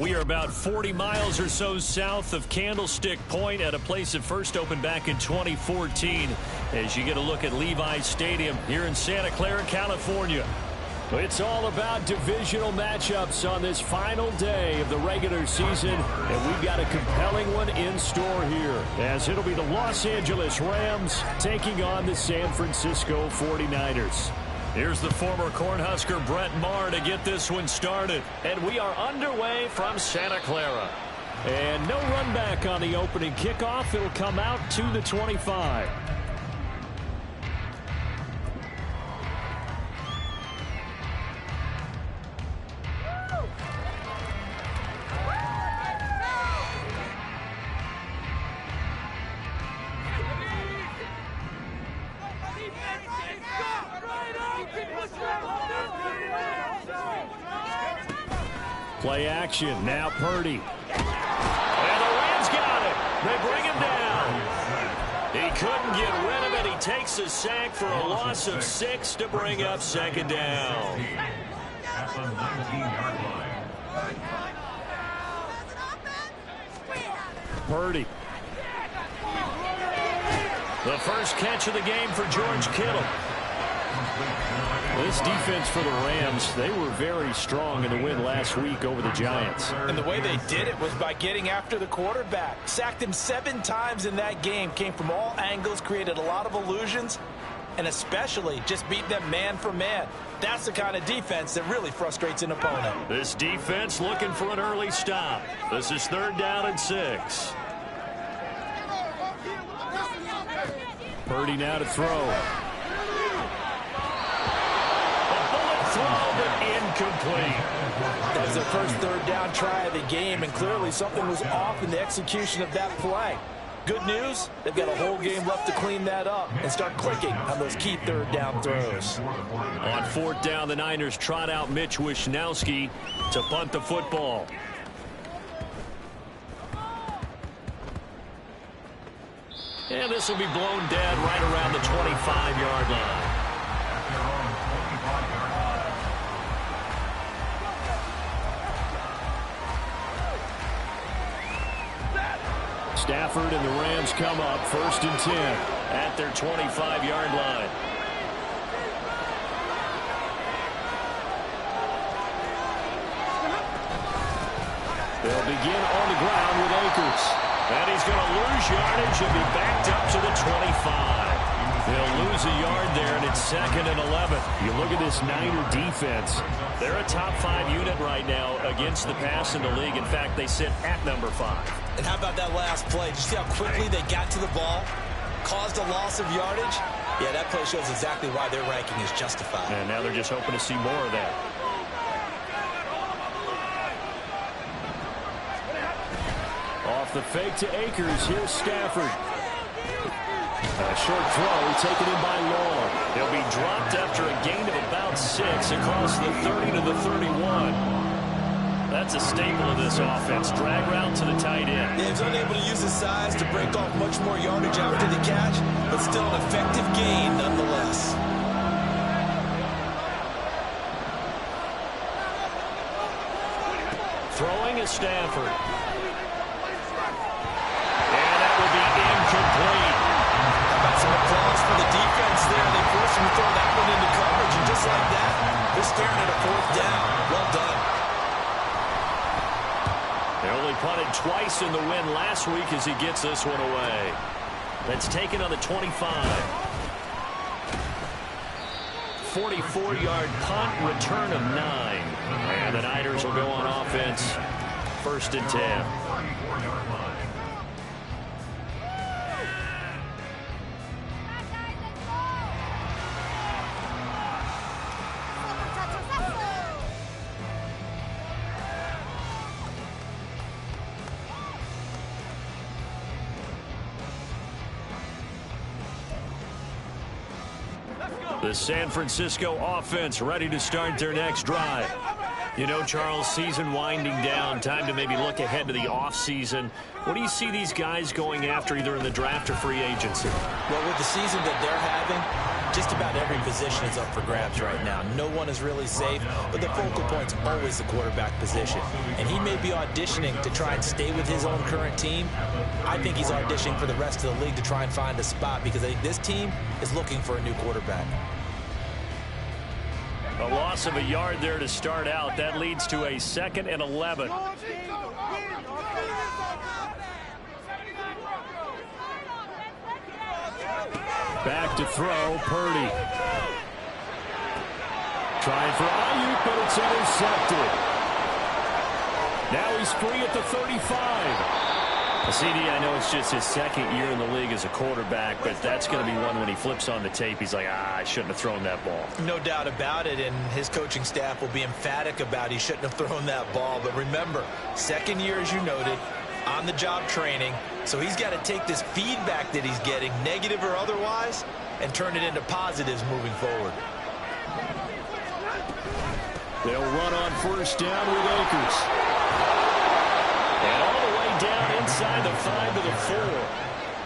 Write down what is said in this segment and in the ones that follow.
We are about 40 miles or so south of Candlestick Point at a place that first opened back in 2014 as you get a look at Levi's Stadium here in Santa Clara, California. It's all about divisional matchups on this final day of the regular season, and we've got a compelling one in store here as it'll be the Los Angeles Rams taking on the San Francisco 49ers. Here's the former Cornhusker Brett Maher to get this one started. And we are underway from Santa Clara. And no run back on the opening kickoff. It'll come out to the 25. Play action. Now Purdy. And the Rams got it. They bring him down. He couldn't get rid of it. He takes a sack for a loss of 6 to bring up second down. At the 19-yard line. Purdy. The first catch of the game for George Kittle. This defense for the Rams, they were very strong in the win last week over the Giants. And the way they did it was by getting after the quarterback. Sacked him 7 times in that game. Came from all angles, created a lot of illusions, and especially just beat them man for man. That's the kind of defense that really frustrates an opponent. This defense looking for an early stop. This is 3rd down and 6. Purdy now to throw. Throw, but incomplete. That was their first 3rd down try of the game, and clearly something was off in the execution of that play. Good news, they've got a whole game left to clean that up and start clicking on those key 3rd down throws. On 4th down, the Niners trot out Mitch Wishnowsky to punt the football. And this will be blown dead right around the 25-yard line. Stafford and the Rams come up 1st and 10 at their 25-yard line. They'll begin on the ground with Akers. And he's going to lose yardage and be backed up to the 25. They'll lose a yard there, and it's 2nd and 11. You look at this Niner defense. They're a top 5 unit right now against the pass in the league. In fact, they sit at number 5. And how about that last play? Did you see how quickly they got to the ball? Caused a loss of yardage? Yeah, that play shows exactly why their ranking is justified. And now they're just hoping to see more of that. Off the fake to Akers. Here's Stafford. A short throw taken in by Long. He'll be dropped after a gain of about 6 across the 30 to the 31. That's a staple of this offense. Drag route to the tight end. Yeah, he's unable to use his size to break off much more yardage after the catch, but still an effective gain nonetheless. Throwing is Stafford. And that will be incomplete. How about some applause for the defense there? They forced him to throw that one into coverage, and just like that, they're staring at a 4th down. Well done. They only punted twice in the win last week as he gets this one away. That's taken on the 25. 44-yard punt, return of 9. And the Niners will go on offense. 1st and 10. The San Francisco offense ready to start their next drive. You know, Charles, season winding down, time to maybe look ahead to the offseason. What do you see these guys going after either in the draft or free agency? Well, with the season that they're having, Just about every position is up for grabs right now. No one is really safe, but the focal point's always the quarterback position. And he may be auditioning to try and stay with his own current team. I think he's auditioning for the rest of the league to try and find a spot because I think this team is looking for a new quarterback. A loss of a yard there to start out. That leads to a 2nd and 11. Back to throw, Purdy. Trying for Ayuk, but it's intercepted. Now he's free at the 35. CD, I know it's just his 2nd year in the league as a quarterback, but that's going to be one when he flips on the tape. He's like, I shouldn't have thrown that ball. No doubt about it, and his coaching staff will be emphatic about he shouldn't have thrown that ball. But remember, 2nd year, as you noted, on-the-job training, so he's got to take this feedback that he's getting, negative or otherwise, and turn it into positives moving forward. They'll run on 1st down with Akers. And all the way down inside the 5 to the 4.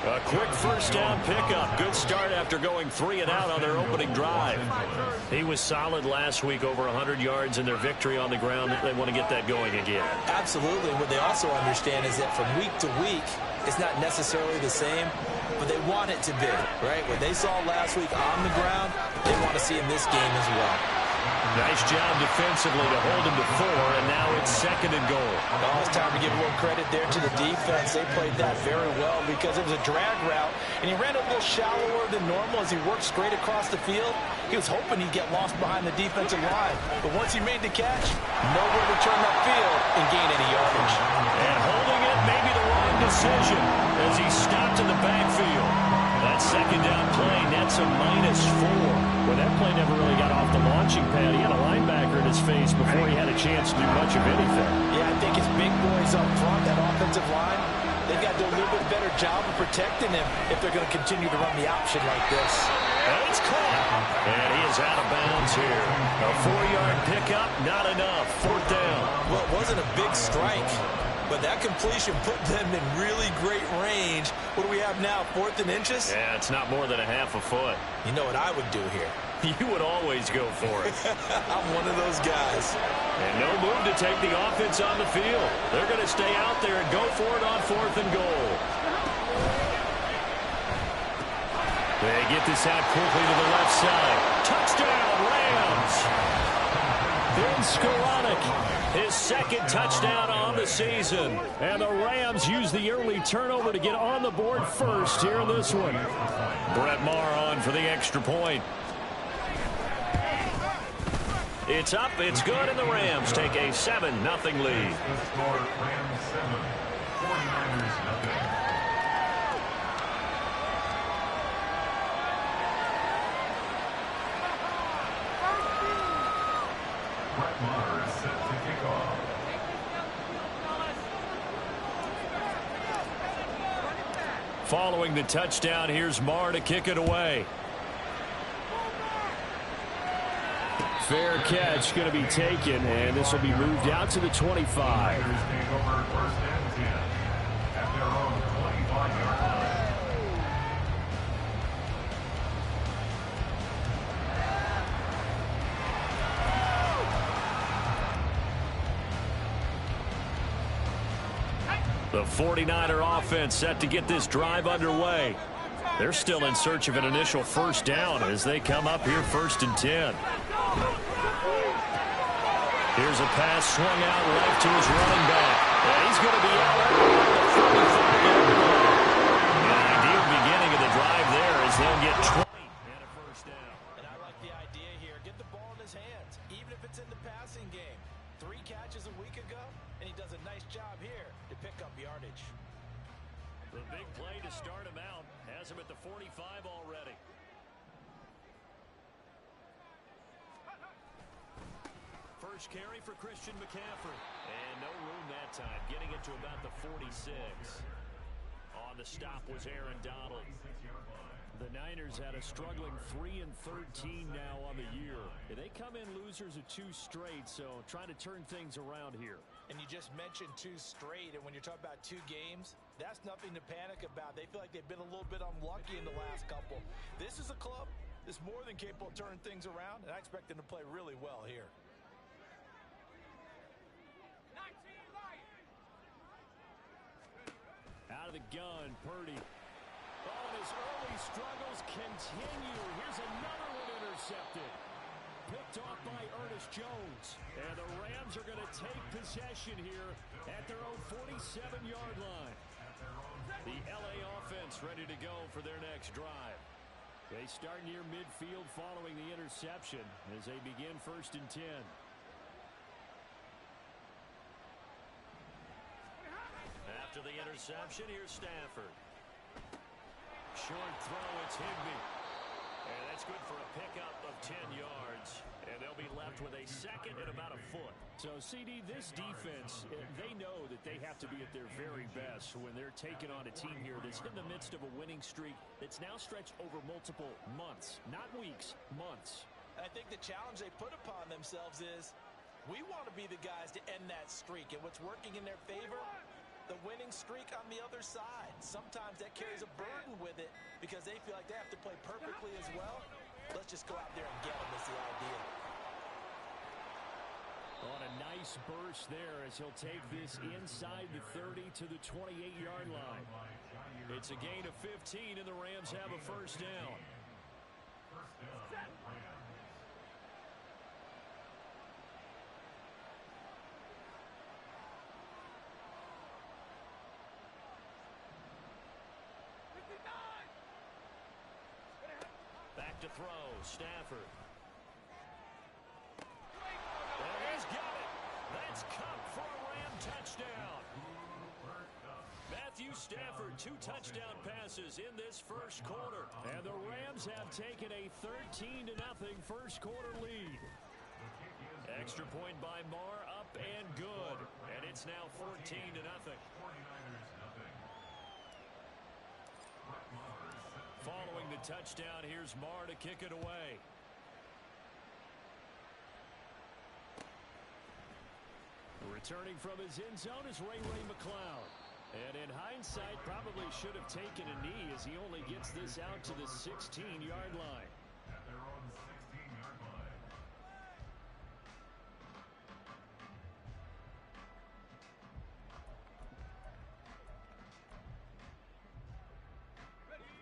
A quick 1st down pickup. Good start after going 3 and out on their opening drive. He was solid last week, over 100 yards in their victory on the ground. They want to get that going again. Absolutely. What they also understand is that from week to week, it's not necessarily the same, but they want it to be, right? What they saw last week on the ground, they want to see in this game as well. Nice job defensively to hold him to 4, and now it's 2nd and goal. Oh, it's time to give a little credit there to the defense. They played that very well because it was a drag route, and he ran a little shallower than normal as he worked straight across the field. He was hoping he'd get lost behind the defensive line, but once he made the catch, nowhere to turn upfield and gain any yardage. And holding it may be the wrong decision as he stopped in the backfield. That 2nd down play nets a -4. Well, that play never really got off the launching pad. He had a linebacker in his face before he had a chance to do much of anything. Yeah, I think his big boys up front, that offensive line, they've got to do a little bit better job of protecting him if they're going to continue to run the option like this. And it's caught. And he is out of bounds here. A 4-yard pickup, not enough. 4th down. Well, it wasn't a big strike, but that completion put them in really great range. What do we have now, 4th and inches? Yeah, it's not more than a half a foot. You know what I would do here? You would always go for it. I'm one of those guys. And no move to take the offense on the field. They're going to stay out there and go for it on 4th and goal. They get this out quickly to the left side. Touchdown, Rams. Ben Skoranek, his 2nd touchdown on the season. And the Rams use the early turnover to get on the board first here in this one. Brett Maher on for the extra point. It's up, it's good, and the Rams take a 7-0 lead. Rams 7, 49ers nothing. Brett Maher is set to kick off. Following the touchdown, here's Maher to kick it away. Fair catch going to be taken, and this will be moved out to the 25. Niners take over 1st and 10 at their own 25-yard line. The 49er offense set to get this drive underway. They're still in search of an initial 1st down as they come up here 1st and 10. Here's a pass swung out left to his running back. And he's going to be out at the 35-yard line. An ideal beginning of the drive there as they'll get 20 and a 1st down. And I like the idea here. Get the ball in his hands, even if it's in the passing game. 3 catches a week ago, and he does a nice job here to pick up yardage. The big play to start him out has him at the 45 already. First carry for Christian McCaffrey. And no room that time, getting it to about the 46. On the stop was Aaron Donald. The Niners had a struggling 3-13 now on the year. They come in losers of 2 straight, so trying to turn things around here. And you just mentioned 2 straight, and when you're talking about 2 games, that's nothing to panic about. They feel like they've been a little bit unlucky in the last couple. This is a club is more than capable of turning things around, and I expect him to play really well here. Out of the gun, Purdy. Oh, and his early struggles continue. Here's another one intercepted. Picked off by Ernest Jones. And the Rams are going to take possession here at their own 47-yard line. The LA offense ready to go for their next drive. They start near midfield following the interception as they begin 1st and 10. After the interception, here's Stafford. Short throw, it's Higbee. And that's good for a pickup of 10 yards. And they'll be left with a second and about a foot. So, CD, this defense, they know that they have to be at their very best when they're taking on a team here that's in the midst of a winning streak that's now stretched over multiple months. Not weeks, months. And I think the challenge they put upon themselves is we want to be the guys to end that streak. And what's working in their favor? The winning streak on the other side. Sometimes that carries a burden with it because they feel like they have to play perfectly as well. Let's just go out there and get them is the idea. On a nice burst there as he'll take this inside the 30 to the 28-yard line. It's a gain of 15 and the Rams have a first down. First down, Rams. Back to throw, Stafford. And he's got it. That's Kupp for a Ram touchdown. Matthew Stafford, 2 touchdown passes in this first quarter. And the Rams have taken a 13-0 first quarter lead. Extra point by Marr, up and good. And it's now 14-0. 49ers, Following the touchdown, here's Marr to kick it away. Returning from his end zone is Ray McCloud. And in hindsight, probably should have taken a knee as he only gets this out to the 16-yard line. at their own 16-yard line.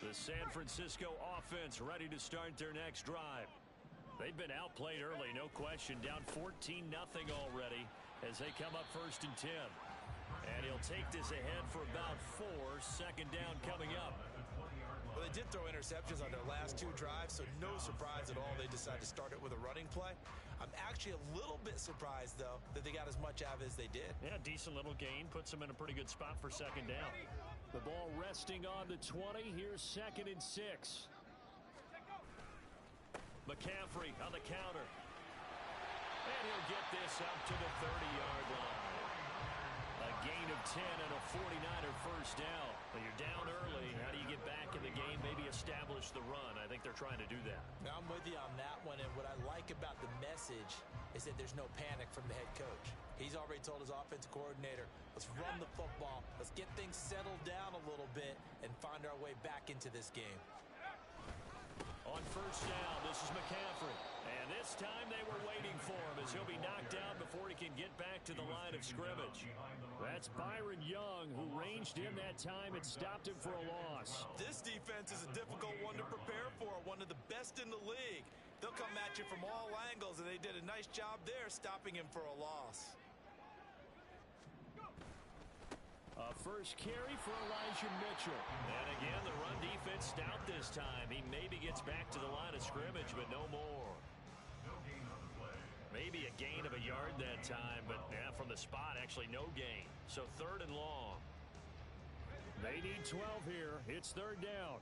The San Francisco offense ready to start their next drive. They've been outplayed early, no question. Down 14-0 already as they come up 1st and 10. And he'll take this ahead for about 4. Second down coming up. Well, they did throw interceptions on their last 2 drives, so no surprise at all they decided to start it with a running play. I'm actually a little bit surprised, though, that they got as much out of it as they did. Yeah, decent little gain. Puts them in a pretty good spot for second down. The ball resting on the 20. Here's 2nd and 6. McCaffrey on the counter. And he'll get this up to the 30-yard line. A gain of 10 and a 49er first down. Well, you're down early. How do you get back in the game? Maybe establish the run. I think they're trying to do that. Now, I'm with you on that one, and what I like about the message is that there's no panic from the head coach. He's already told his offensive coordinator, let's run the football, let's get things settled down a little bit, and find our way back into this game. On first down, this is McCaffrey. And this time they were waiting for him as he'll be knocked down before he can get back to the line of scrimmage. That's Byron Young, who ranged in that time and stopped him for a loss. This defense is a difficult one to prepare for, one of the best in the league. They'll come at you from all angles, and they did a nice job there stopping him for a loss. A first carry for Elijah Mitchell. And again, the run defense stout this time. He maybe gets back to the line of scrimmage, but no more. No gain on the play. Maybe a gain of a yard that time, but yeah, from the spot, actually no gain. So 3rd and long. They need 12 here. It's 3rd down.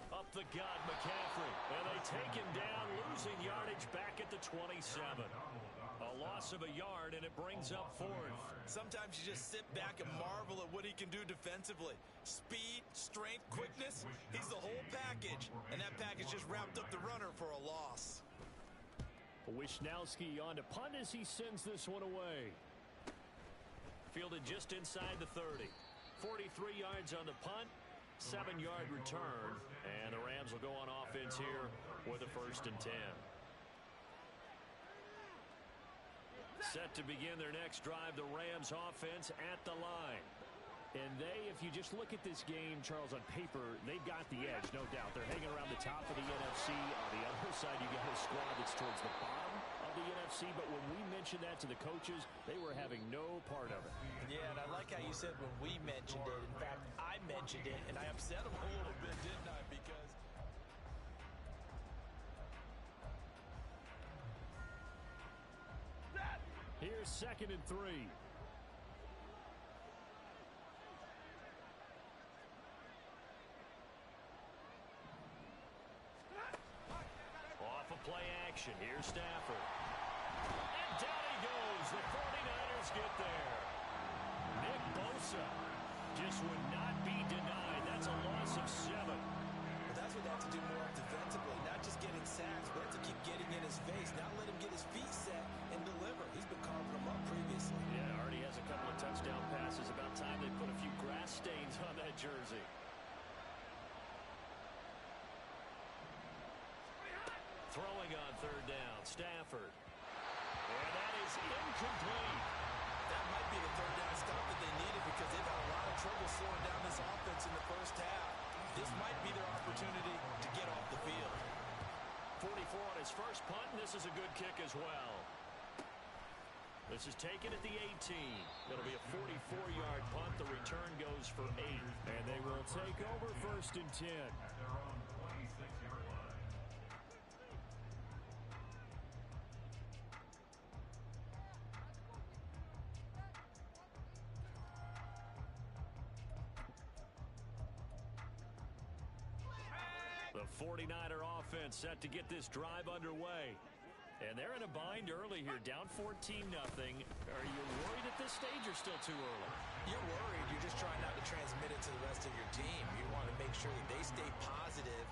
Up the gut, McCaffrey. And they take him down, losing yardage back at the 27. A loss of a yard, and it brings up 4th. Sometimes you just sit back and marvel at what he can do defensively. Speed, strength, quickness, he's the whole package. And that package just wrapped up the runner for a loss. Wisnowski on to punt as he sends this one away. Fielded just inside the 30. 43 yards on the punt. 7-yard return, and the Rams will go on offense here with a 1st and 10. Set to begin their next drive, the Rams offense at the line. And if you just look at this game, Charles, on paper, they've got the edge, no doubt. They're hanging around the top of the NFC. On the other side, you got a squad that's towards the bottom of the NFC. But when we mentioned that to the coaches, they were having no part of it. Yeah, and I like how you said when we mentioned it. In fact, I mentioned it, and I upset them a little bit, didn't I? Because here's 2nd and 3. Off of play action. Here's Stafford. And down he goes. The 49ers get there. Nick Bosa just would not be denied. That's a loss of 7. Well, that's what they have to do more defensively. Not just getting sacks, but have to keep getting in his face. Not let him get his feet set and deliver. He's been carving them up previously. Yeah, already has a couple of touchdown passes. About time they put a few grass stains on that jersey. Throwing on 3rd down, Stafford. And that is incomplete. That might be the 3rd down stop that they needed because they've had a lot of trouble slowing down this offense in the first half. This might be their opportunity to get off the field. 44 on his first punt, and this is a good kick as well. This is taken at the 18. It'll be a 44-yard punt. The return goes for 8. And they will take over 1st and 10. At their own 26-yard line. The 49er offense set to get this drive underway. And they're in a bind early here, down 14-0. Are you worried at this stage or still too early? You're worried. You're just trying not to transmit it to the rest of your team. You want to make sure that they stay positive.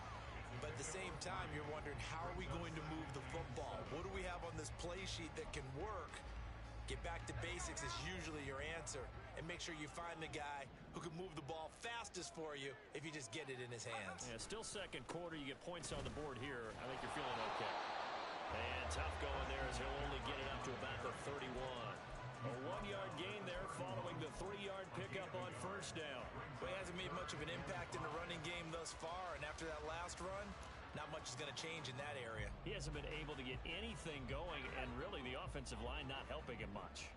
But at the same time, you're wondering, how are we going to move the football? What do we have on this play sheet that can work? Get back to basics is usually your answer. And make sure you find the guy who can move the ball fastest for you if you just get it in his hands. Yeah, still 2nd quarter. You get points on the board here. I think you're feeling okay. And tough going there as he'll only get it up to about the 31. A 1-yard gain there following the 3-yard pickup on 1st down. Well, he hasn't made much of an impact in the running game thus far. And after that last run, not much is going to change in that area. He hasn't been able to get anything going, and really the offensive line not helping him much.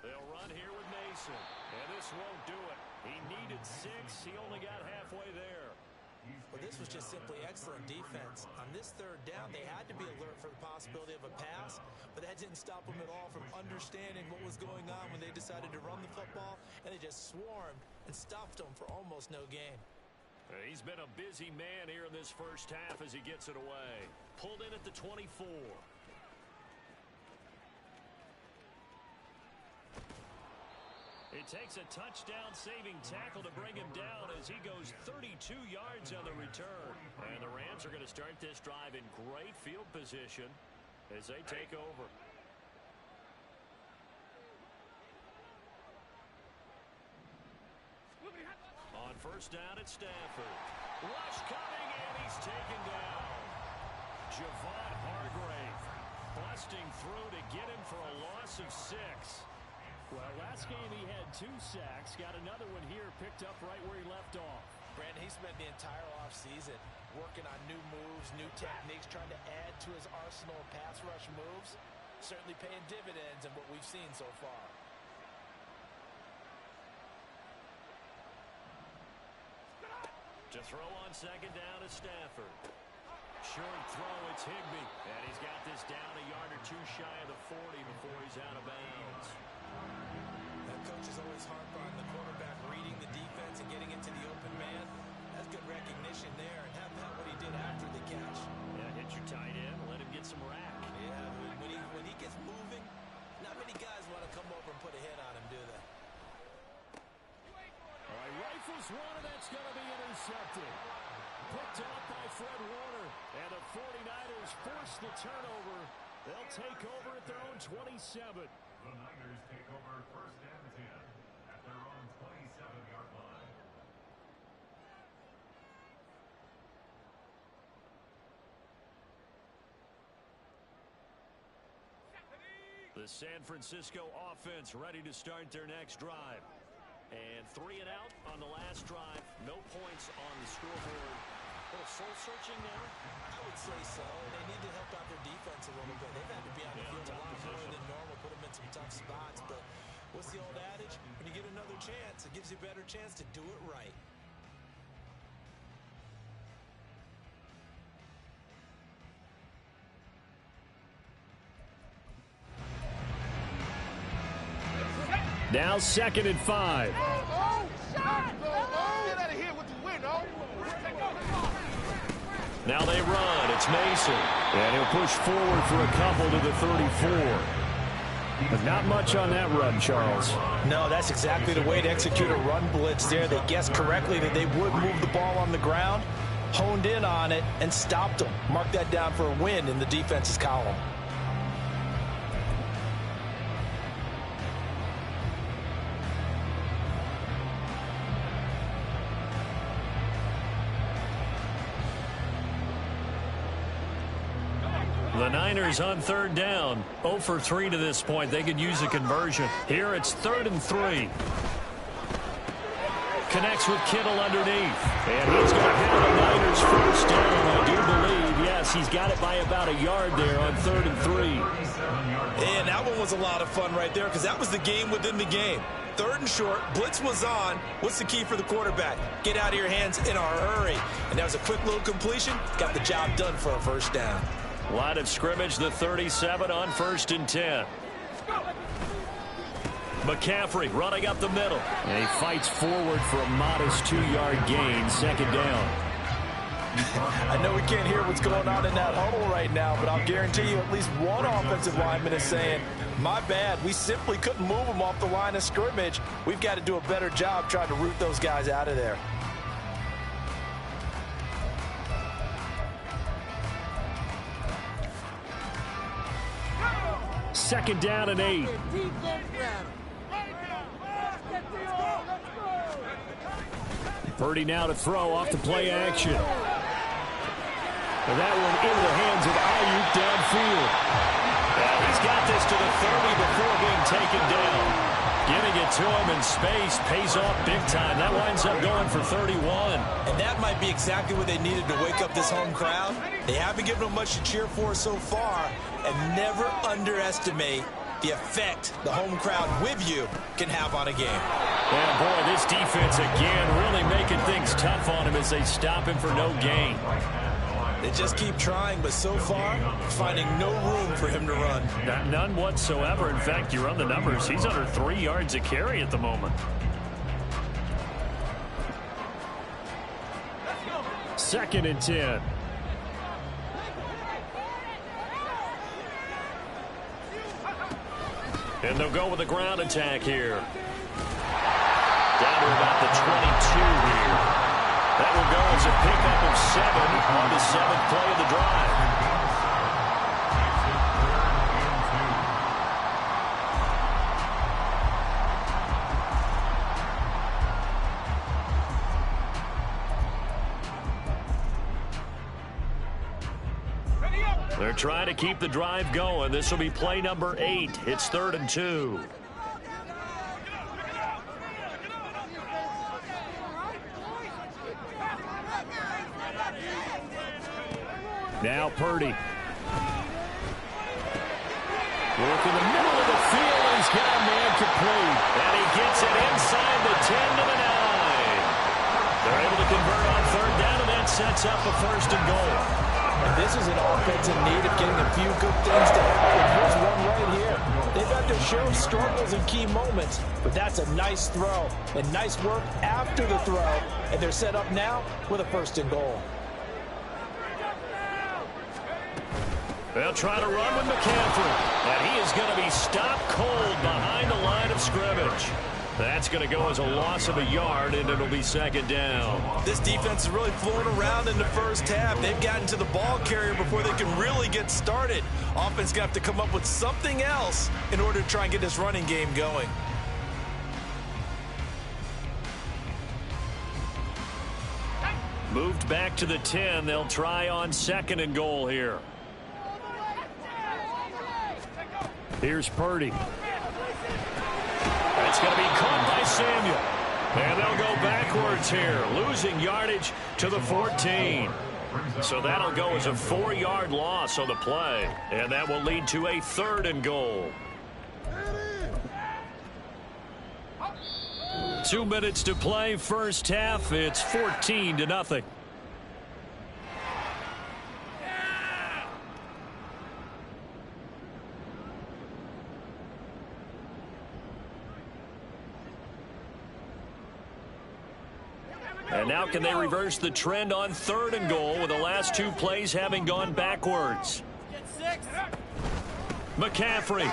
They'll run here with Mason, and this won't do it. He needed 6. He only got halfway there. Well, this was just simply excellent defense. On this 3rd down, they had to be alert for the possibility of a pass, but that didn't stop them at all from understanding what was going on when they decided to run the football, and they just swarmed and stuffed them for almost no gain. He's been a busy man here in this first half as he gets it away. Pulled in at the 24. It takes a touchdown-saving tackle to bring him down as he goes 32 yards on the return. And the Rams are going to start this drive in great field position as they take over. On 1st down, it's Stafford. Rush coming, and he's taken down. Javon Hargrave busting through to get him for a loss of 6. Well, last game he had 2 sacks. Got another one here, picked up right where he left off. Brandon, he spent the entire offseason working on new moves, new techniques, trying to add to his arsenal of pass rush moves. Certainly paying dividends in what we've seen so far. To throw on 2nd down is Stafford. Short throw, it's Higbee. And he's got this down a yard or 2 shy of the 40 before he's out of bounds. The coaches always harp on the quarterback reading the defense and getting into the open man. That's good recognition there. And how about what he did after the catch? Yeah, hit your tight end, let him get some rack. Yeah, when he gets moving, not many guys want to come over and put a hit on him, do they? All right, rifles one, and that's going to be intercepted. Picked off by Fred Warner, and the 49ers force the turnover. They'll take over at their own 27. The Niners take over first and 10 at their own 27-yard line. The San Francisco offense ready to start their next drive. And 3 and out on the last drive. No points on the scoreboard. A little soul-searching now? I would say so. They need to help out their defense a little bit. They've had to be on the field a lot more than normal, put them in some tough spots. But what's the old adage? When you get another chance, it gives you a better chance to do it right. Now 2nd and 5. Now they run. It's Mason. And he'll push forward for a couple to the 34. But not much on that run, Charles. No, that's exactly the way to execute a run blitz there. They guessed correctly that they would move the ball on the ground, honed in on it, and stopped them. Mark that down for a win in the defense's column. The Niners on 3rd down. 0 for 3 to this point. They could use a conversion. Here it's 3rd and 3. Connects with Kittle underneath. And he's going to have the Niners first down. I do believe, yes, he's got it by about a yard there on 3rd and 3. And that one was a lot of fun right there because that was the game within the game. 3rd and short, blitz was on. What's the key for the quarterback? Get out of your hands in a hurry. And that was a quick little completion. Got the job done for a first down. Line of scrimmage, the 37 on 1st and 10. McCaffrey running up the middle. And he fights forward for a modest 2-yard gain, 2nd down. I know we can't hear what's going on in that huddle right now, but I'll guarantee you at least one offensive lineman is saying, my bad, we simply couldn't move them off the line of scrimmage. We've got to do a better job trying to root those guys out of there. Second down and 8. Purdy now to throw off the play action. And that one into the hands of Ayuk downfield. He's got this to the 30 before being taken down. Giving it to him in space pays off big time. That winds up going for 31. And that might be exactly what they needed to wake up this home crowd. They haven't given them much to cheer for so far. And never underestimate the effect the home crowd with you can have on a game. And boy, this defense again really making things tough on him as they stop him for no gain. They just keep trying, but so far, finding no room for him to run. None whatsoever. In fact, you run the numbers. He's under 3 yards a carry at the moment. 2nd and 10. And they'll go with a ground attack here. Down to about the 22 here. That will go as a pickup of 7 on the 7th play of the drive. They're trying to keep the drive going. This will be play number 8. It's 3rd and 2. Now Purdy. Work in the middle of the field. He's got a man complete. And he gets it inside the 10 to the 9. They're able to convert on 3rd down, and that sets up a 1st and goal. And this is an offense in need of getting a few good things to happen. Here's one right here. They've had their share of struggles in key moments, but that's a nice throw and nice work after the throw. And they're set up now with a 1st and goal. They'll try to run with McCaffrey, and he is going to be stopped cold behind the line of scrimmage. That's going to go as a loss of a yard, and it'll be second down. This defense is really floating around in the first half. They've gotten to the ball carrier before they can really get started. Offense going to have to come up with something else in order to try and get this running game going. Moved back to the 10. They'll try on second and goal here. Here's Purdy. It's going to be caught by Samuel. And they'll go backwards here, losing yardage to the 14. So that'll go as a 4-yard loss on the play. And that will lead to a third and goal. 2 minutes to play, first half. It's 14-0. And now can they reverse the trend on third and goal with the last 2 plays having gone backwards? McCaffrey.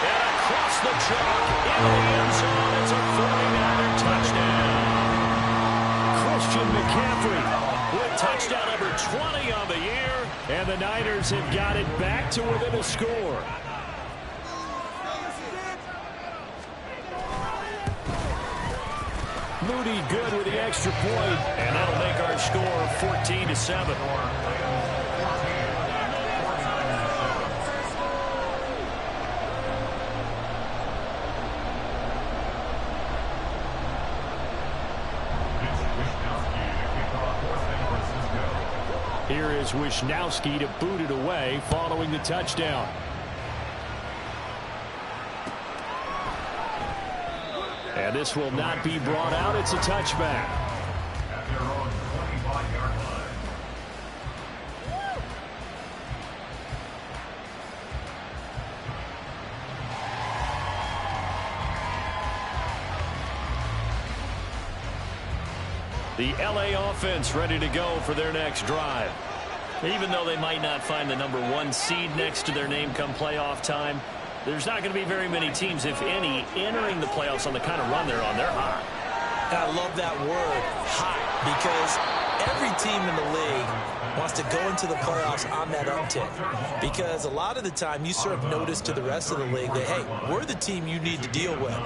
And across the chalk in the end zone. It's a 49er touchdown. Christian McCaffrey with touchdown number 20 on the year. And the Niners have got it back to within a score. Moody good with the extra point, and that'll make our score 14-7. Here is Wisnowski to boot it away following the touchdown. And this will not be brought out. It's a touchback. At their own 25-yard line. The LA offense ready to go for their next drive. Even though they might not find the number 1 seed next to their name come playoff time, there's not going to be very many teams, if any, entering the playoffs on the kind of run they're on. They're hot. And I love that word, hot, because every team in the league wants to go into the playoffs on that uptick. Because a lot of the time you serve notice to the rest of the league that, hey, we're the team you need to deal with.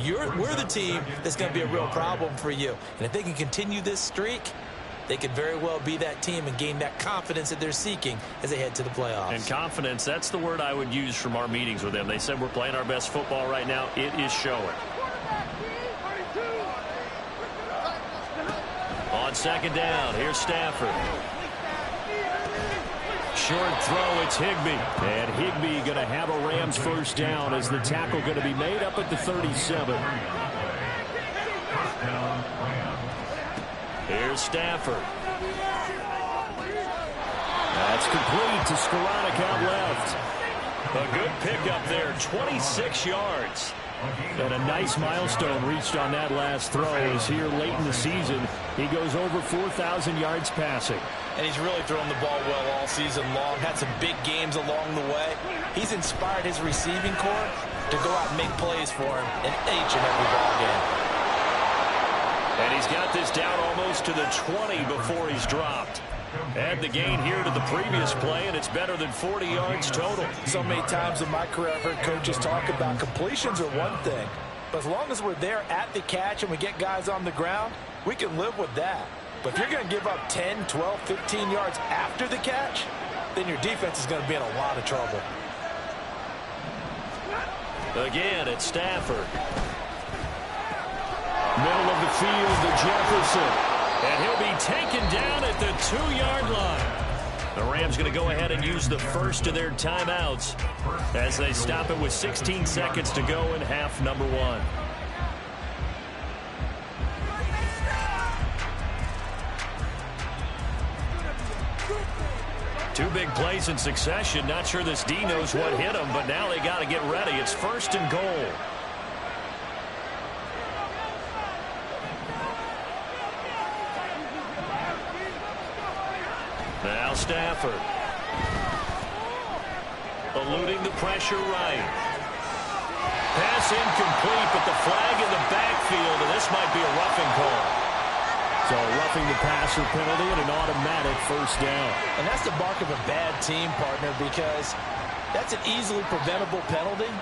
We're the team that's going to be a real problem for you. And if they can continue this streak, they could very well be that team and gain that confidence that they're seeking as they head to the playoffs. And confidence, that's the word I would use from our meetings with them. They said we're playing our best football right now. It is showing. On second down, here's Stafford. Short throw, it's Higbee. And Higbee going to have a Rams first down as the tackle going to be made up at the 37. Here's Stafford. That's complete to Skoranek out left. A good pickup there, 26 yards. And a nice milestone reached on that last throw as here late in the season he goes over 4,000 yards passing. And he's really thrown the ball well all season long. Had some big games along the way. He's inspired his receiving corps to go out and make plays for him in each and every ball game. And he's got this down almost to the 20 before he's dropped. Add the gain here to the previous play, and it's better than 40 yards total. So many times in my career I've heard coaches talk about completions are one thing. But as long as we're there at the catch and we get guys on the ground, we can live with that. But if you're going to give up 10, 12, 15 yards after the catch, then your defense is going to be in a lot of trouble. Again, it's Stafford. Middle of the field to Jefferson. And he'll be taken down at the 2-yard line. The Rams going to go ahead and use the first of their timeouts as they stop it with 16 seconds to go in half number 1. Two big plays in succession. Not sure this D knows what hit him, but now they got to get ready. It's first and goal. Now Stafford. Eluding the pressure right. Pass incomplete, but the flag in the backfield, and this might be a roughing call. So a roughing the passer penalty and an automatic first down. And that's the mark of a bad team, partner, because that's an easily preventable penalty,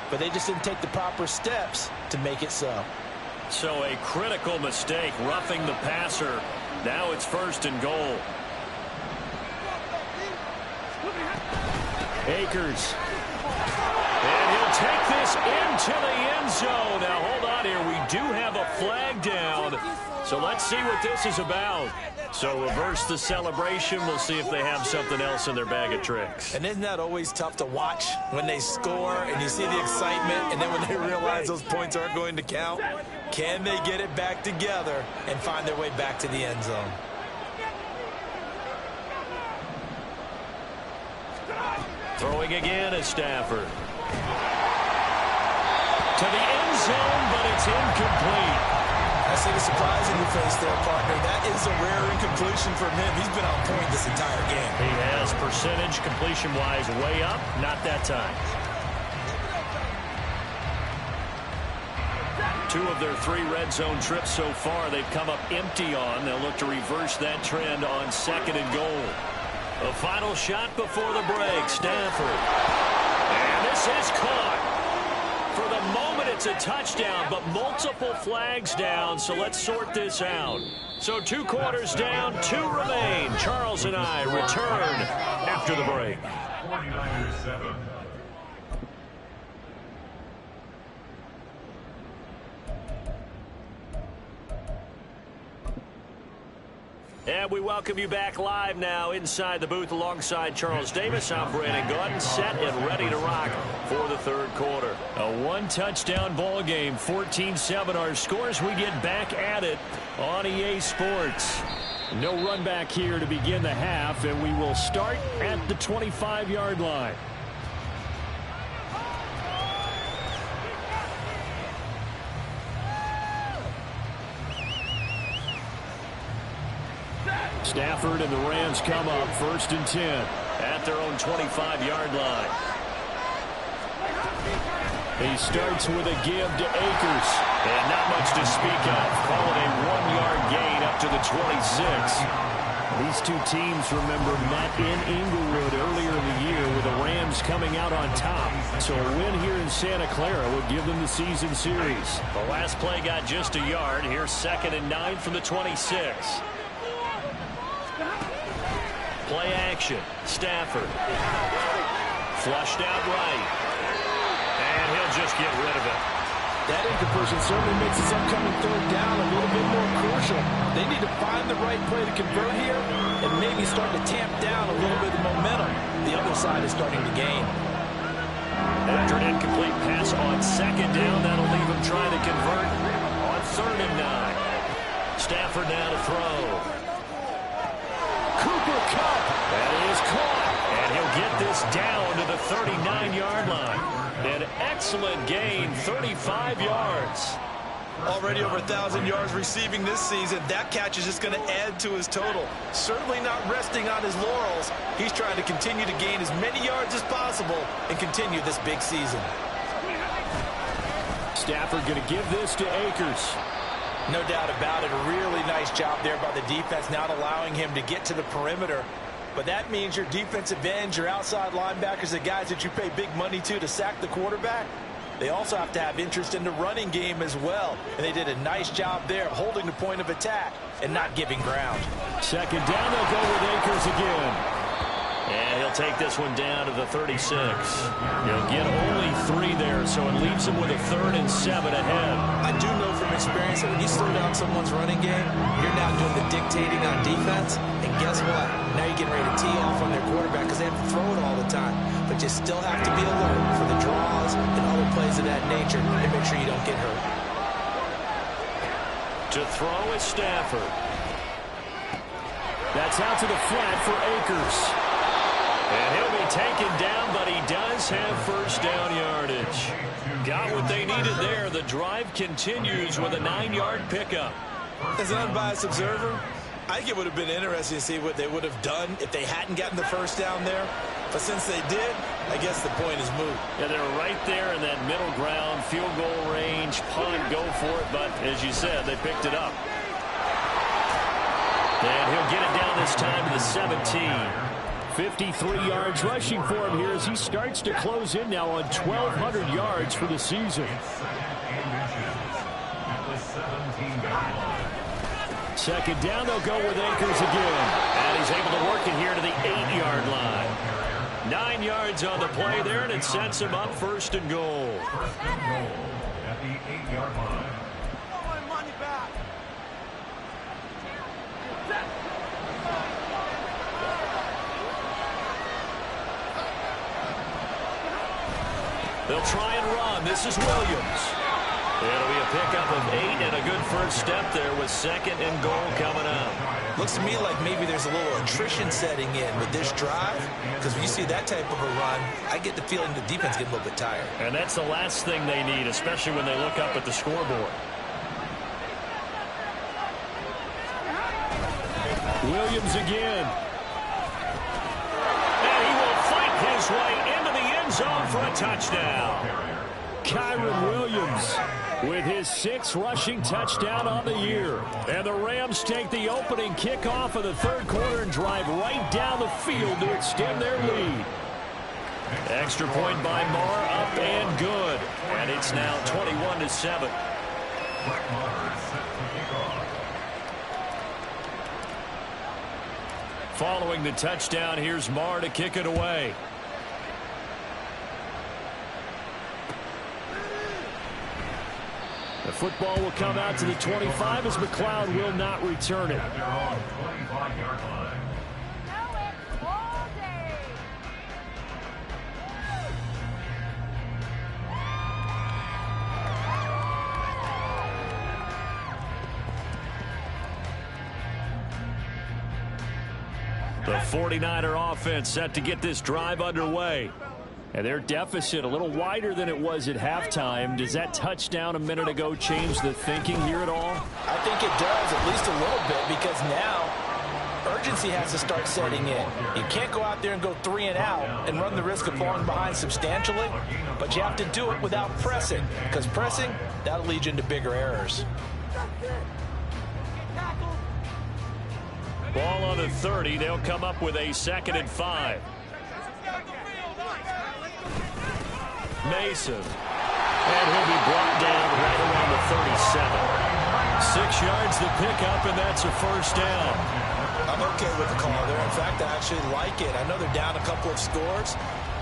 but they just didn't take the proper steps to make it so. So a critical mistake, roughing the passer. Now it's first and goal. Akers. And he'll take this into the end zone. Now, hold on here. We do have a flag down. So let's see what this is about. So reverse the celebration. We'll see if they have something else in their bag of tricks. And isn't that always tough to watch when they score and you see the excitement, and then when they realize those points aren't going to count? Can they get it back together and find their way back to the end zone? Throwing again is Stafford. To the end zone, but it's incomplete. I see the surprise in your face there, partner. That is a rare incompletion from him. He's been on point this entire game. He has percentage completion-wise way up. Not that time. 2 of their 3 red zone trips so far they've come up empty on. They'll look to reverse that trend on second and goal. A final shot before the break. Stafford. And this is caught. For the moment, it's a touchdown, but multiple flags down, so let's sort this out. So 2 quarters down, 2 remain. Charles and I return after the break. 49ers 7. And we welcome you back live now inside the booth alongside Charles Davis. I'm Brandon Gaudin, set and ready to rock for the third quarter. A 1-touchdown ball game, 14-7 our scores. We get back at it on EA Sports. No run back here to begin the half, and we will start at the 25-yard line. Stafford and the Rams come up 1st and 10 at their own 25-yard line. He starts with a give to Akers. And not much to speak of. Call it a 1-yard gain up to the 26. These 2 teams, remember, met in Inglewood earlier in the year with the Rams coming out on top. So a win here in Santa Clara would give them the season series. The last play got just a yard. Here's 2nd and 9 from the 26. Play action. Stafford. Flushed out right. And he'll just get rid of it. That incompletion certainly makes his upcoming third down a little bit more crucial. They need to find the right play to convert here and maybe start to tamp down a little bit of momentum. The other side is starting to gain. After an incomplete pass on 2nd down, that'll leave him trying to convert on 3rd and 9. Stafford now to throw. Cooper Kupp. That is caught. And he'll get this down to the 39-yard line. An excellent gain, 35 yards. Already over 1,000 yards receiving this season. That catch is just going to add to his total. Certainly not resting on his laurels. He's trying to continue to gain as many yards as possible and continue this big season. Stafford going to give this to Akers. No doubt about it. A really nice job there by the defense, not allowing him to get to the perimeter. But that means your defensive ends, your outside linebackers, the guys that you pay big money to sack the quarterback, they also have to have interest in the running game as well. And they did a nice job there of holding the point of attack and not giving ground. 2nd down, they'll go with Akers again. And he'll take this one down to the 36. He'll get only 3 there, so it leaves him with a 3rd and 7 ahead. I do know from experience that when you slow down someone's running game, you're now doing the dictating on defense. And guess what? Now you're getting ready to tee off on their quarterback because they have to throw it all the time. But you still have to be alert for the draws and other plays of that nature and make sure you don't get hurt. To throw is Stafford. That's out to the flat for Akers. And he'll be taken down, but he does have first down yardage. Got what they needed there. The drive continues with a 9-yard pickup. As an unbiased observer, I think it would have been interesting to see what they would have done if they hadn't gotten the first down there. But since they did, I guess the point is moot. Yeah, they're right there in that middle ground, field goal range, punt, go for it. But as you said, they picked it up. And he'll get it down this time to the 17. 53 yards rushing for him here as he starts to close in now on 1,200 yards for the season. Second down, they'll go with Akers again. And he's able to work it here to the 8-yard line. 9 yards on the play there, and it sets him up first and goal. First and goal at the 8-yard line. They'll try and run. This is Williams. It'll be a pickup of 8 and a good first step there with second and goal coming up. Looks to me like maybe there's a little attrition setting in with this drive, because when you see that type of a run, I get the feeling the defense gets a little bit tired. And that's the last thing they need, especially when they look up at the scoreboard. Williams again. And he will fight his way into the end zone for a touchdown. Kyren Williams with his 6th rushing touchdown on the year. And the Rams take the opening kickoff of the third quarter and drive right down the field to extend their lead. Extra point by Marr, up and good. And it's now 21-7. Following the touchdown, here's Marr to kick it away. The football will come out to the 25 as McLeod will not return it. At their own 25-yard line. The 49er offense set to get this drive underway. And their deficit a little wider than it was at halftime. Does that touchdown a minute ago change the thinking here at all? I think it does, at least a little bit, because now urgency has to start setting in. You can't go out there and go 3 and out and run the risk of falling behind substantially, but you have to do it without pressing, because pressing, that'll lead you into bigger errors. Ball on the 30. They'll come up with a 2nd and 5. Mason. And he'll be brought down right around the 37. 6 yards the pickup, and that's a first down. I'm okay with the call there. In fact, I actually like it. I know they're down a couple of scores,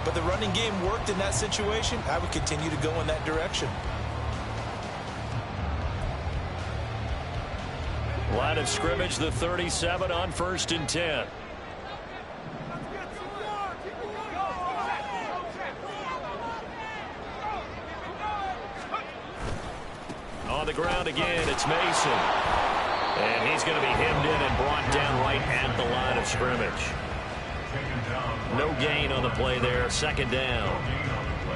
but the running game worked in that situation. I would continue to go in that direction. Line of scrimmage, the 37 on 1st and 10. On the ground again, it's Mason. And he's going to be hemmed in and brought down right at the line of scrimmage. No gain on the play there, 2nd down.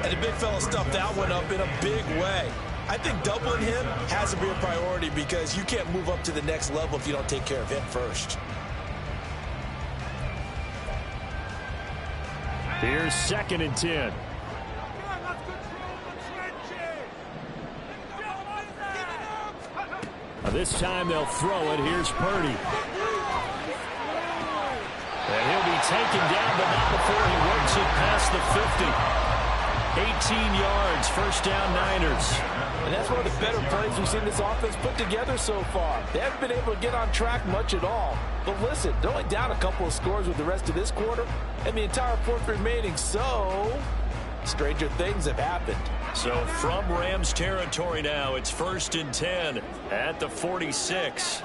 And the big fella stuffed that one up in a big way. I think doubling him has to be a priority because you can't move up to the next level if you don't take care of him first. Here's 2nd and 10. This time they'll throw it. Here's Purdy. And he'll be taken down, but not before he works it past the 50. 18 yards, first down Niners. And that's one of the better plays we've seen this offense put together so far. They haven't been able to get on track much at all. But listen, they're only down a couple of scores with the rest of this quarter and the entire 4th remaining. So, stranger things have happened. So from Rams territory now, it's 1st and 10 at the 46.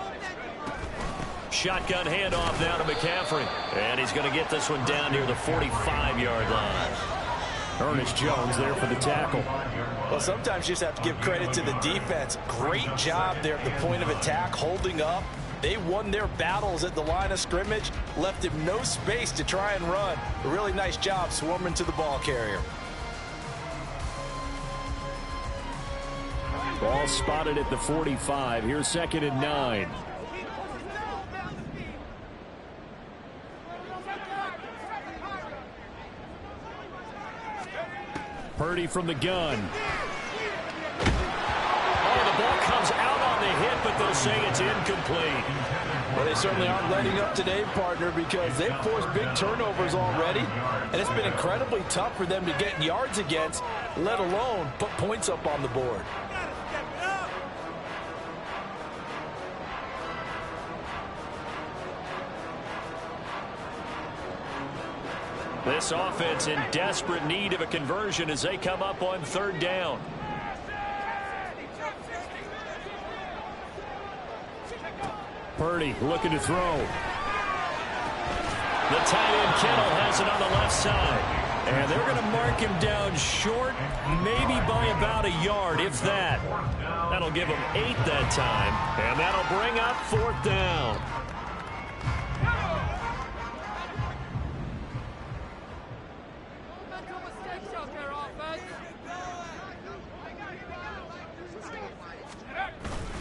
Shotgun handoff now to McCaffrey. And he's going to get this one down near the 45-yard line. Ernest Jones there for the tackle. Well, sometimes you just have to give credit to the defense. Great job there at the point of attack, holding up. They won their battles at the line of scrimmage, left him no space to try and run. A really nice job swarming to the ball carrier. Ball spotted at the 45. Here's 2nd and 9. Purdy from the gun. Oh, the ball comes out on the hit, but they'll say it's incomplete. Well, they certainly aren't letting up today, partner, because they've forced big turnovers already, and it's been incredibly tough for them to get yards against, let alone put points up on the board. This offense in desperate need of a conversion as they come up on third down. Purdy looking to throw. The tight end Kittle has it on the left side. And they're going to mark him down short, maybe by about a yard, if that. That'll give him 8 that time. And that'll bring up 4th down.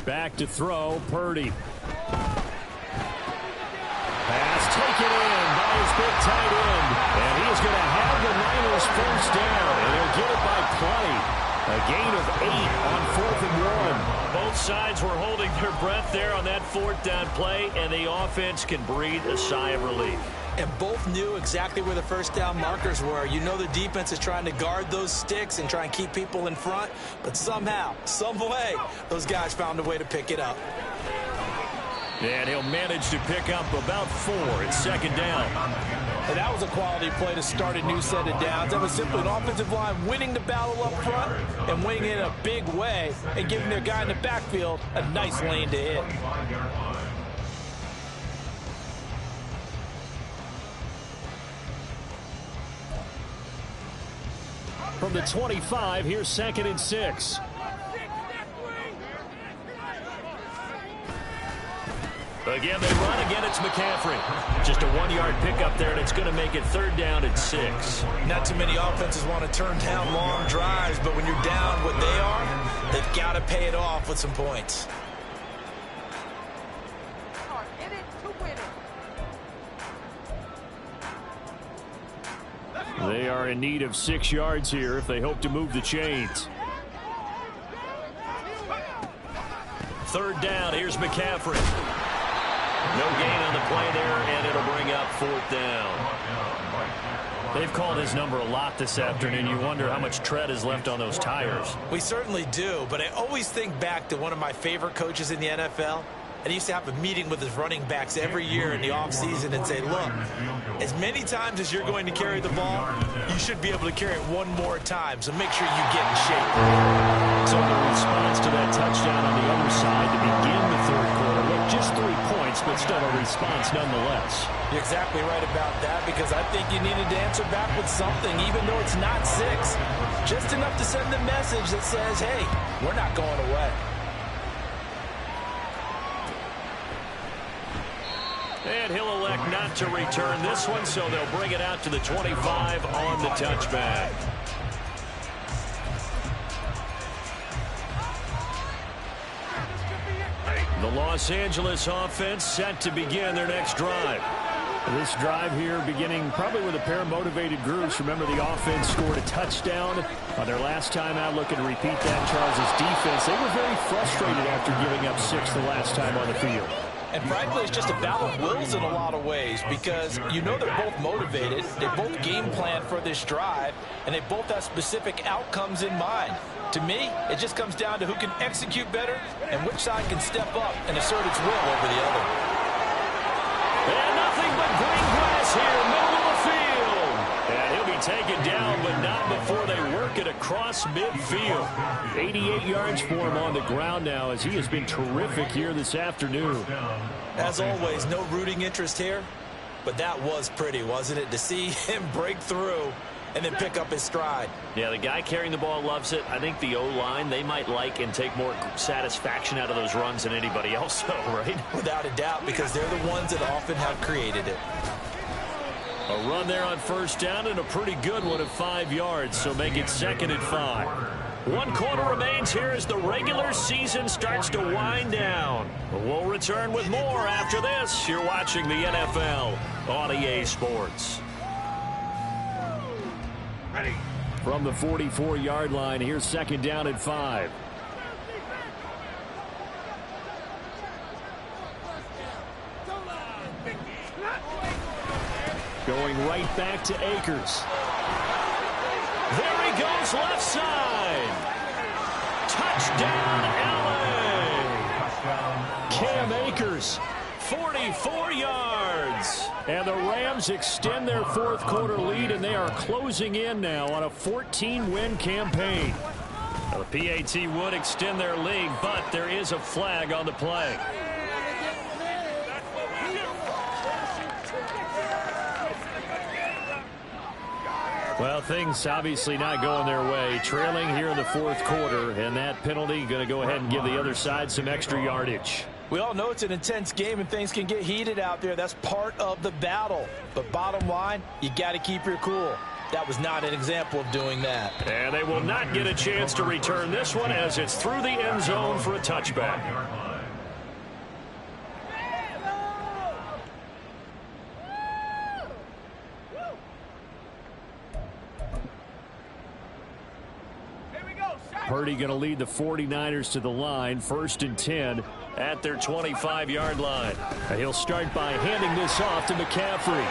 Back to throw, Purdy. Pass taken in by his big tight end. And he is going to have the Niners first down. And he'll get it by plenty. A gain of 8 on 4th and 1. Both sides were holding their breath there on that 4th down play. And the offense can breathe a sigh of relief. And both knew exactly where the first down markers were. You know the defense is trying to guard those sticks and try and keep people in front. But somehow, some way, those guys found a way to pick it up. And he'll manage to pick up about 4 at 2nd down. And that was a quality play to start a new set of downs. That was simply an offensive line winning the battle up front and winning it in a big way and giving their guy in the backfield a nice lane to hit. From the 25, here's 2nd and 6. Again, they run. Again, it's McCaffrey. Just a 1-yard pickup there, and it's going to make it 3rd down and 6. Not too many offenses want to turn down long drives, but when you're down what they are, they've got to pay it off with some points. They are in need of 6 yards here if they hope to move the chains. 3rd down. Here's McCaffrey. No gain on the play there, and it'll bring up 4th down. They've called his number a lot this afternoon. You wonder how much tread is left on those tires. We certainly do, but I always think back to one of my favorite coaches in the NFL. And he used to have a meeting with his running backs every year in the offseason and say, look, as many times as you're going to carry the ball, you should be able to carry it one more time, so make sure you get in shape. So the response to that touchdown on the other side to begin the 3rd quarter, look, just 3 points, but still a response nonetheless. You're exactly right about that, because I think you needed to answer back with something, even though it's not 6. Just enough to send the message that says, hey, we're not going away. And he'll elect not to return this one, so they'll bring it out to the 25 on the touchback. The Los Angeles offense set to begin their next drive. This drive here beginning probably with a pair of motivated groups. Remember, the offense scored a touchdown on their last time out. Looking to repeat that. Charles' defense, they were very frustrated after giving up 6 the last time on the field. And frankly, it's just a battle of wills in a lot of ways, because you know they're both motivated, they both game plan for this drive, and they both have specific outcomes in mind. To me, it just comes down to who can execute better and which side can step up and assert its will over the other. And nothing but green grass here, middle of the field. And he'll be taken down, but not before they work it across midfield. 88 yards for him on the ground now, as he has been terrific here this afternoon. As always, no rooting interest here, but that was pretty, wasn't it? To see him break through and then pick up his stride. Yeah, the guy carrying the ball loves it. I think the O-line, they might like and take more satisfaction out of those runs than anybody else, though, right? Without a doubt, because they're the ones that often have created it. A run there on 1st down, and a pretty good one of 5 yards, so make it 2nd and 5. 1 quarter remains here as the regular season starts to wind down. We'll return with more after this. You're watching the NFL on EA Sports. From the 44-yard line, here's second down and 5. Going right back to Akers. There he goes, left side. Touchdown, LA. Cam Akers, 44 yards. And the Rams extend their fourth quarter lead, and they are closing in now on a 14-win campaign. Now, the PAT would extend their lead, but there is a flag on the play. Well, things obviously not going their way. Trailing here in the fourth quarter, and that penalty going to go ahead and give the other side some extra yardage. We all know it's an intense game and things can get heated out there. That's part of the battle. But bottom line, you got to keep your cool. That was not an example of doing that. And they will not get a chance to return this one as it's through the end zone for a touchback. Purdy going to lead the 49ers to the line, 1st and 10 at their 25-yard line. And he'll start by handing this off to McCaffrey.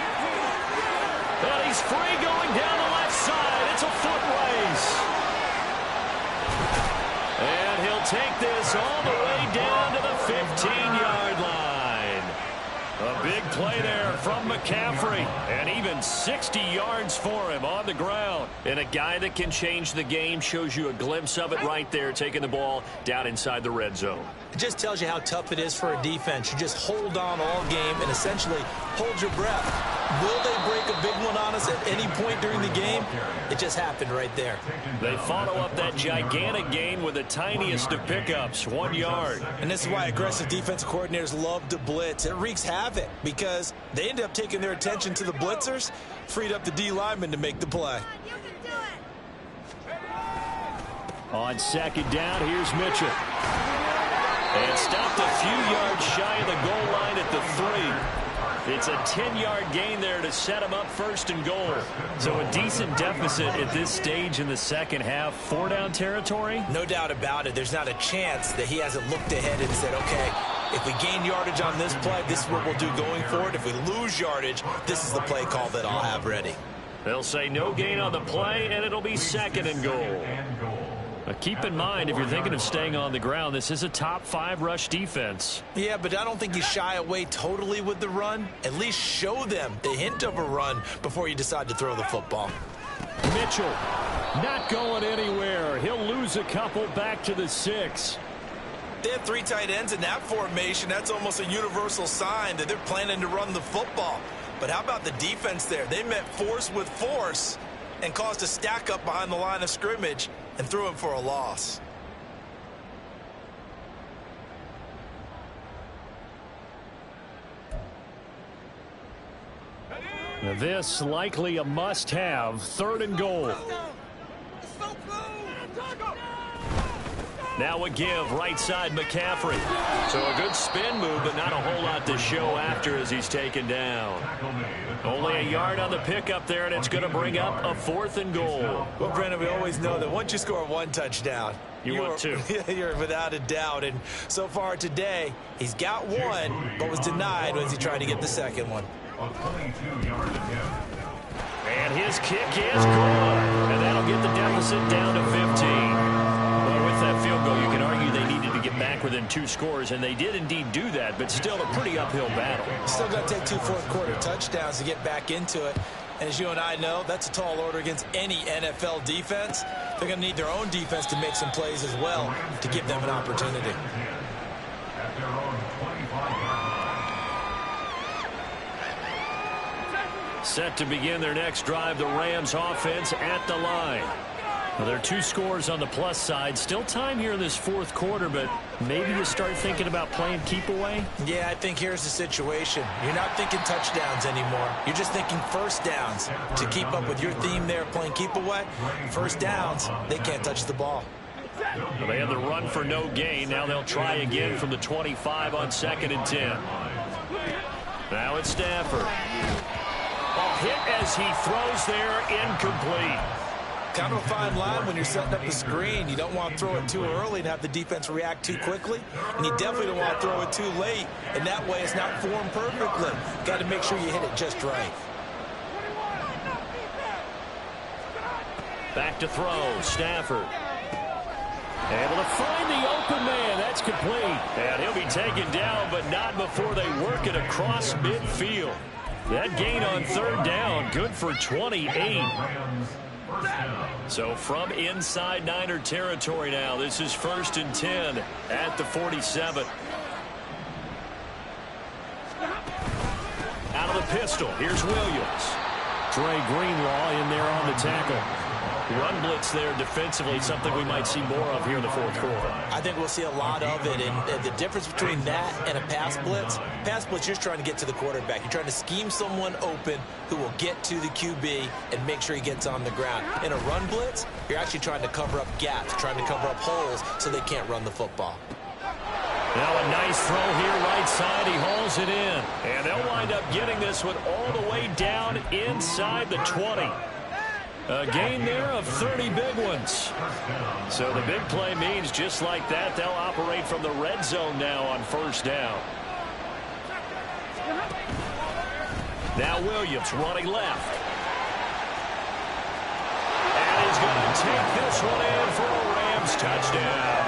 And he's free going down the left side. It's a foot race. And he'll take this all the way down to the 15-yard line. A big play there from McCaffrey, and even 60 yards for him on the ground. And a guy that can change the game, shows you a glimpse of it right there, taking the ball down inside the red zone. It just tells you how tough it is for a defense. You just hold on all game and essentially hold your breath. Will they break a big one on us at any point during the game? It just happened right there. They follow up that gigantic gain with the tiniest of pickups, 1 yard. And this is why aggressive defensive coordinators love to blitz. It wreaks havoc because they end up taking their attention to the blitzers, freed up the D lineman to make the play. On second down, here's Mitchell. And stopped a few yards shy of the goal line at the 3. It's a 10-yard gain there to set him up 1st and goal. So a decent deficit at this stage in the second half. 4-down territory? No doubt about it. There's not a chance that he hasn't looked ahead and said, okay, if we gain yardage on this play, this is what we'll do going forward. If we lose yardage, this is the play call that I'll have ready. They'll say no gain on the play, and it'll be 2nd and goal. Now keep in mind, if you're thinking of staying on the ground, this is a top 5 rush defense. Yeah, but I don't think you shy away totally with the run. At least show them the hint of a run before you decide to throw the football. Mitchell not going anywhere. He'll lose a couple back to the 6. They have 3 tight ends in that formation. That's almost a universal sign that they're planning to run the football. But how about the defense there? They met force with force and caused a stack up behind the line of scrimmage and threw him for a loss. Now this likely a must-have, 3rd and goal. Now a give, right side McCaffrey. So a good spin move, but not a whole lot to show after as he's taken down. Only a yard on the pickup there, and it's going to bring up a 4th and goal. Well, Brendan, we always know that once you score 1 touchdown, you want 2. You're without a doubt. And so far today, he's got 1, but was denied as he tried to get the 2nd one. And his kick is good. And that'll get the deficit down to 15. Well, with that field goal, you can argue they needed to get back within 2 scores, and they did indeed do that, but still a pretty uphill battle. Still got to take 2 fourth-quarter touchdowns to get back into it. And as you and I know, that's a tall order against any NFL defense. They're going to need their own defense to make some plays as well to give them an opportunity. At their own 25-yard line. Set to begin their next drive, the Rams offense at the line. Well, there are 2 scores on the plus side. Still time here in this 4th quarter, but maybe you start thinking about playing keep away? Yeah, I think here's the situation. You're not thinking touchdowns anymore. You're just thinking 1st downs. To keep up with your theme there, playing keep away, 1st downs, they can't touch the ball. Well, they had the run for no gain. Now they'll try again from the 25 on 2nd and 10. Now it's Stafford. A hit as he throws there, incomplete. kind of a fine line when you're setting up the screen. You don't want to throw it too early and have the defense react too quickly, and you definitely don't want to throw it too late, and that way it's not formed perfectly. Got to make sure you hit it just right. Back to throw, Stafford. Able to find the open man. That's complete. And he'll be taken down, but not before they work it across midfield. That gain on third down, good for 28. So from inside Niner territory now, this is 1st and 10 at the 47. Out of the pistol, here's Williams. Dre Greenlaw in there on the tackle. Run blitz there defensively, something we might see more of here in the fourth quarter. I think we'll see a lot of it, and the difference between that and a pass blitz, you're trying to get to the quarterback. You're trying to scheme someone open who will get to the QB and make sure he gets on the ground. In a run blitz, you're actually trying to cover up gaps, trying to cover up holes so they can't run the football. Now a nice throw here right side. He hauls it in. And they'll wind up getting this one all the way down inside the 20. A gain there of 30 big ones. So the big play means just like that, they'll operate from the red zone now on 1st down. Now Williams running left. And he's going to take this one in for a Rams touchdown.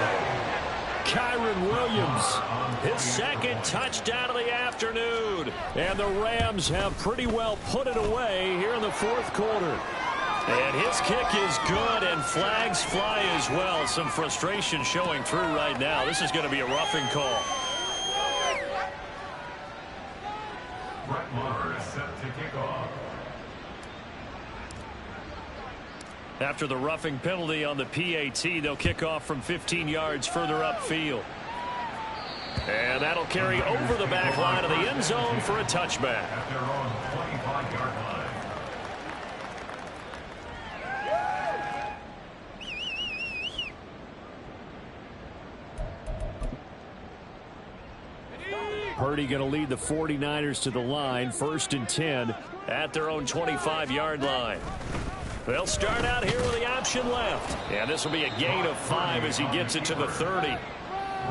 Kyren Williams, his second touchdown of the afternoon. And the Rams have pretty well put it away here in the fourth quarter. And his kick is good, and flags fly as well. Some frustration showing through right now. This is going to be a roughing call. Brett Maher is set to kick off. After the roughing penalty on the PAT, they'll kick off from 15 yards further upfield. And that'll carry over the back line of the end zone for a touchback. At their own 25-yard line. Purdy going to lead the 49ers to the line, 1st and 10 at their own 25-yard line. They'll start out here with the option left. And this will be a gain of 5 as he gets it to the 30.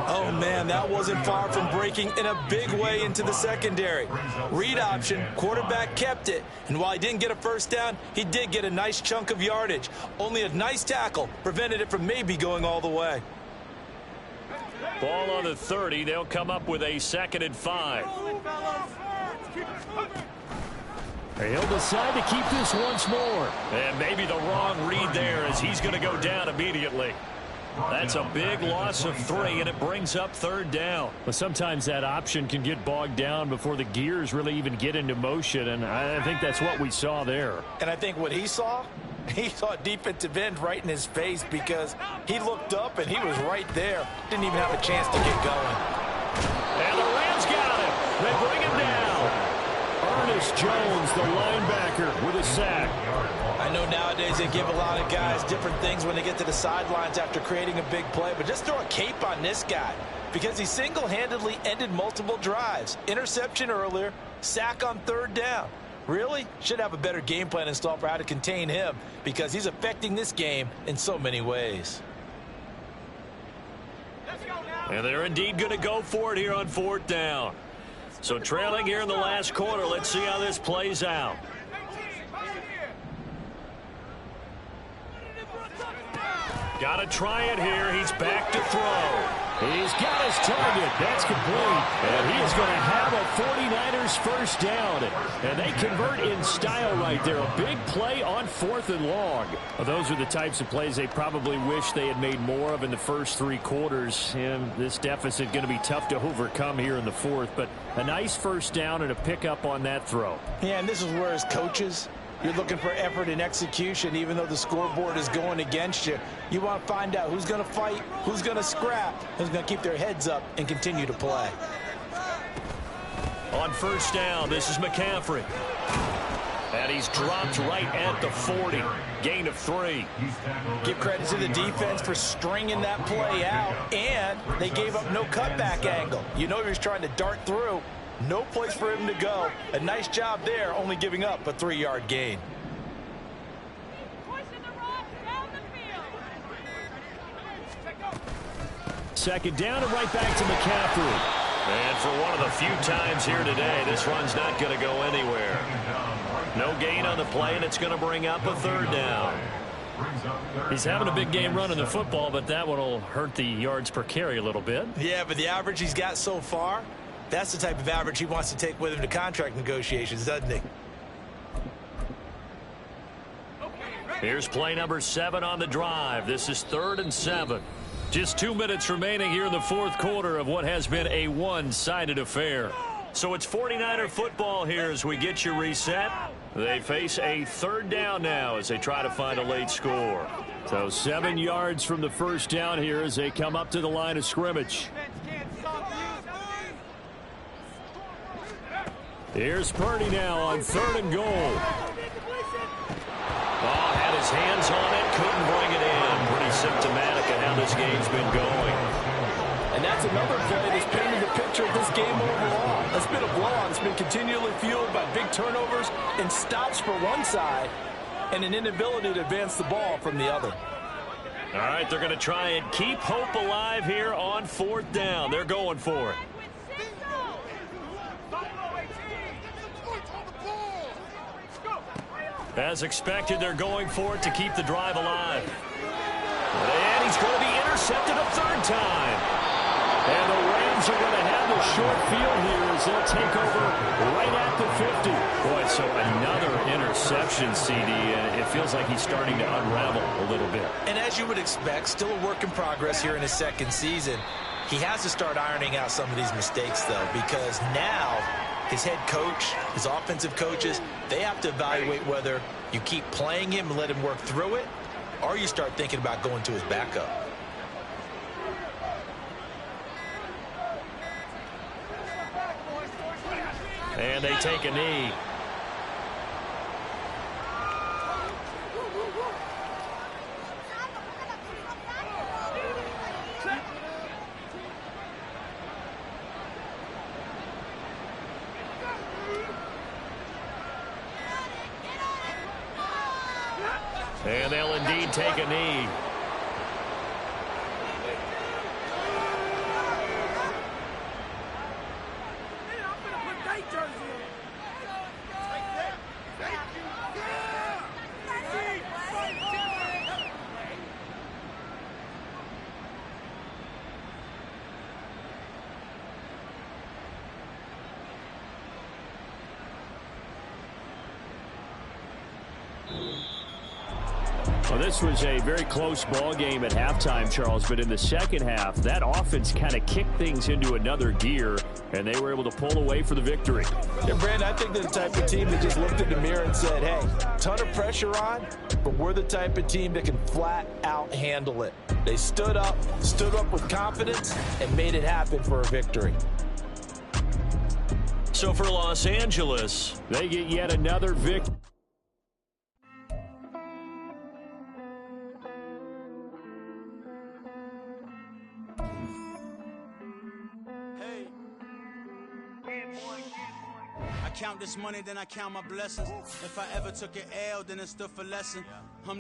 Oh, man, that wasn't far from breaking in a big way into the secondary. Read option, quarterback kept it. And while he didn't get a first down, he did get a nice chunk of yardage. Only a nice tackle prevented it from maybe going all the way. Ball on the 30. They'll come up with a 2nd and 5. He'll decide to keep this once more. And maybe the wrong read there as he's going to go down immediately. That's a big loss of 3, and it brings up 3rd down. But sometimes that option can get bogged down before the gears really even get into motion, and I think that's what we saw there. And I think what he saw defensive end right in his face, because he looked up and he was right there. Didn't even have a chance to get going. And the Rams got him. They bring him down. Ernest Jones, the linebacker, with a sack. I know nowadays they give a lot of guys different things when they get to the sidelines after creating a big play, but just throw a cape on this guy because he single-handedly ended multiple drives. Interception earlier, sack on 3rd down. Really should have a better game plan installed for how to contain him because he's affecting this game in so many ways. And they're indeed going to go for it here on 4th down. So trailing here in the last quarter. Let's see how this plays out. Got to try it here. He's back to throw. He's got his target. That's complete. And he is going to have a 49ers first down. And they convert in style right there. A big play on 4th and long. Well, those are the types of plays they probably wish they had made more of in the first 3 quarters. And this deficit going to be tough to overcome here in the 4th. But a nice first down and a pickup on that throw. Yeah, and this is where as coaches, you're looking for effort and execution, even though the scoreboard is going against you. You want to find out who's going to fight, who's going to scrap, who's going to keep their heads up and continue to play. On first down, this is McCaffrey. And he's dropped right at the 40. Gain of 3. Give credit to the defense for stringing that play out, and they gave up no cutback angle. You know he was trying to dart through. No place for him to go. A nice job there, only giving up a 3-yard gain. second down and right back to McCaffrey. And for one of the few times here today, this run's not going to go anywhere. No gain on the play, and it's going to bring up a third down. He's having a big game running the football, but that one will hurt the yards per carry a little bit. Yeah, but the average he's got so far, that's the type of average he wants to take with him to contract negotiations, doesn't he? Here's play number 7 on the drive. This is 3rd and 7. Just 2 minutes remaining here in the fourth quarter of what has been a one-sided affair. So it's 49er football here as we get you reset. They face a third down now as they try to find a late score. So 7 yards from the first down here as they come up to the line of scrimmage. Here's Purdy now on 3rd and goal. Oh, had his hands on it, couldn't bring it in. Pretty symptomatic of how this game's been going. And that's another play that's painted the picture of this game overall. It's been a blowout. It's been continually fueled by big turnovers and stops for one side and an inability to advance the ball from the other. All right, they're going to try and keep hope alive here on 4th down. They're going for it. As expected, they're going for it to keep the drive alive. And he's going to be intercepted a third time. And the Rams are going to have the short field here as they'll take over right at the 50. Boy, so another interception, CD. It feels like he's starting to unravel a little bit. And as you would expect, still a work in progress here in his second season. He has to start ironing out some of these mistakes, though, because now his head coach, his offensive coaches, they have to evaluate whether you keep playing him and let him work through it, or you start thinking about going to his backup. And they take a knee. And they'll indeed take a knee. Well, this was a very close ball game at halftime, Charles, but in the second half, that offense kind of kicked things into another gear, and they were able to pull away for the victory. Yeah, Brandon, I think they're the type of team that just looked in the mirror and said, hey, ton of pressure on, but we're the type of team that can flat out handle it. They stood up with confidence, and made it happen for a victory. So for Los Angeles, they get yet another victory. I count this money, then I count my blessings. If I ever took an L, then it stood for lesson.